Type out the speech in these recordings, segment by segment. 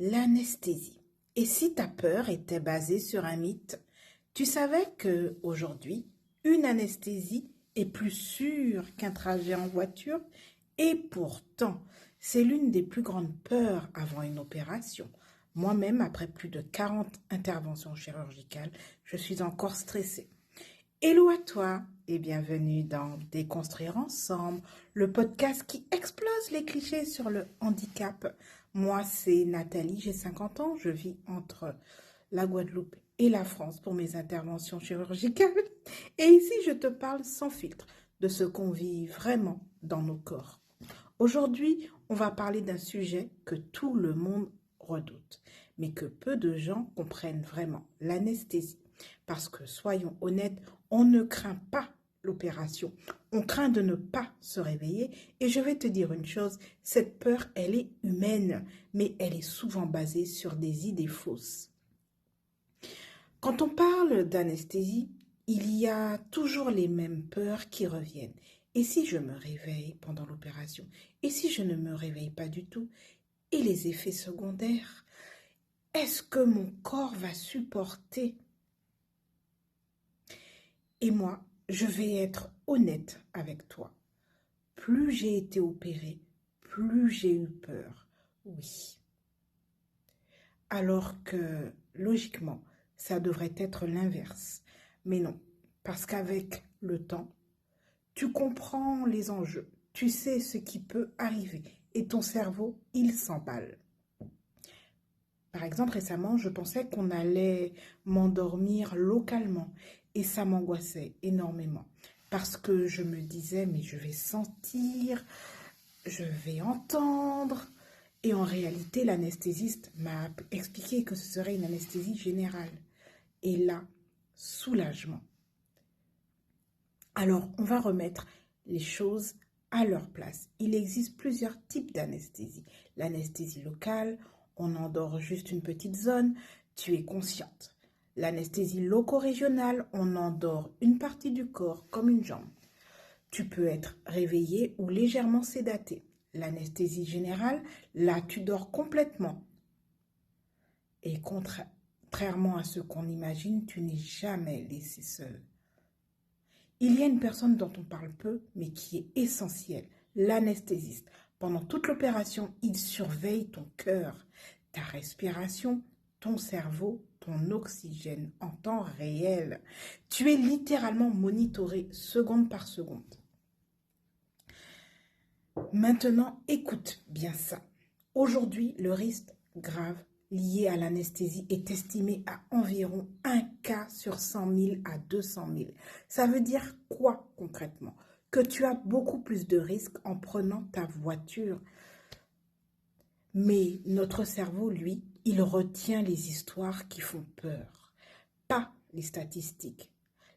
L'anesthésie. Et si ta peur était basée sur un mythe, tu savais que aujourd'hui, une anesthésie est plus sûre qu'un trajet en voiture et pourtant, c'est l'une des plus grandes peurs avant une opération. Moi-même, après plus de 40 interventions chirurgicales, je suis encore stressée. Hello à toi et bienvenue dans Déconstruire ensemble, le podcast qui explose les clichés sur le handicap. Moi, c'est Nathalie, j'ai 50 ans, je vis entre la Guadeloupe et la France pour mes interventions chirurgicales. Et ici, je te parle sans filtre de ce qu'on vit vraiment dans nos corps. Aujourd'hui, on va parler d'un sujet que tout le monde redoute, mais que peu de gens comprennent vraiment, l'anesthésie. Parce que, soyons honnêtes, on ne craint pas l'opération, on craint de ne pas se réveiller. Et je vais te dire une chose, cette peur, elle est humaine, mais elle est souvent basée sur des idées fausses. Quand on parle d'anesthésie, il y a toujours les mêmes peurs qui reviennent. Et si je me réveille pendant l'opération? Et si je ne me réveille pas du tout? Et les effets secondaires? Est-ce que mon corps va supporter? Et moi, je vais être honnête avec toi. Plus j'ai été opérée, plus j'ai eu peur. Oui. Alors que, logiquement, ça devrait être l'inverse. Mais non, parce qu'avec le temps, tu comprends les enjeux, tu sais ce qui peut arriver et ton cerveau, il s'emballe. Par exemple, récemment, je pensais qu'on allait m'endormir localement et ça m'angoissait énormément parce que je me disais, mais je vais sentir, je vais entendre. Et en réalité, l'anesthésiste m'a expliqué que ce serait une anesthésie générale. Et là, soulagement. Alors, on va remettre les choses à leur place. Il existe plusieurs types d'anesthésie. L'anesthésie locale, on endort juste une petite zone, tu es consciente. L'anesthésie loco-régionale, on endort une partie du corps comme une jambe. Tu peux être réveillé ou légèrement sédaté. L'anesthésie générale, là, tu dors complètement. Et contrairement à ce qu'on imagine, tu n'es jamais laissé seul. Il y a une personne dont on parle peu, mais qui est essentielle, l'anesthésiste. Pendant toute l'opération, il surveille ton cœur, ta respiration, ton cerveau, ton oxygène en temps réel. Tu es littéralement monitoré seconde par seconde. Maintenant, écoute bien ça. Aujourd'hui, le risque grave lié à l'anesthésie est estimé à environ 1 cas sur 100 000 à 200 000. Ça veut dire quoi concrètement? Que tu as beaucoup plus de risques en prenant ta voiture. Mais notre cerveau, lui, il retient les histoires qui font peur, pas les statistiques.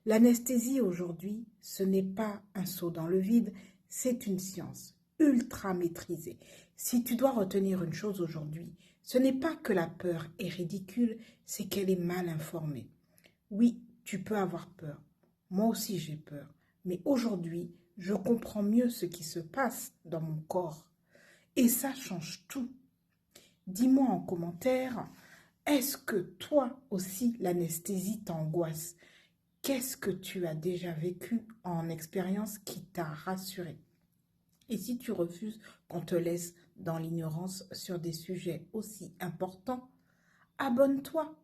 L'anesthésie aujourd'hui, ce n'est pas un saut dans le vide, c'est une science ultra maîtrisée. Si tu dois retenir une chose aujourd'hui, ce n'est pas que la peur est ridicule, c'est qu'elle est mal informée. Oui, tu peux avoir peur. Moi aussi j'ai peur. Mais aujourd'hui, je comprends mieux ce qui se passe dans mon corps. Et ça change tout. Dis-moi en commentaire, est-ce que toi aussi l'anesthésie t'angoisse? Qu'est-ce que tu as déjà vécu en expérience qui t'a rassuré? Et si tu refuses qu'on te laisse dans l'ignorance sur des sujets aussi importants, abonne-toi.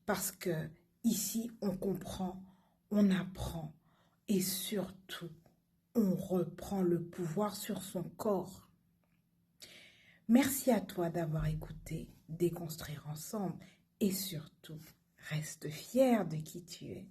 Parce que ici, on comprend, on apprend et surtout, on reprend le pouvoir sur son corps. Merci à toi d'avoir écouté Déconstruire ensemble et surtout, reste fier de qui tu es.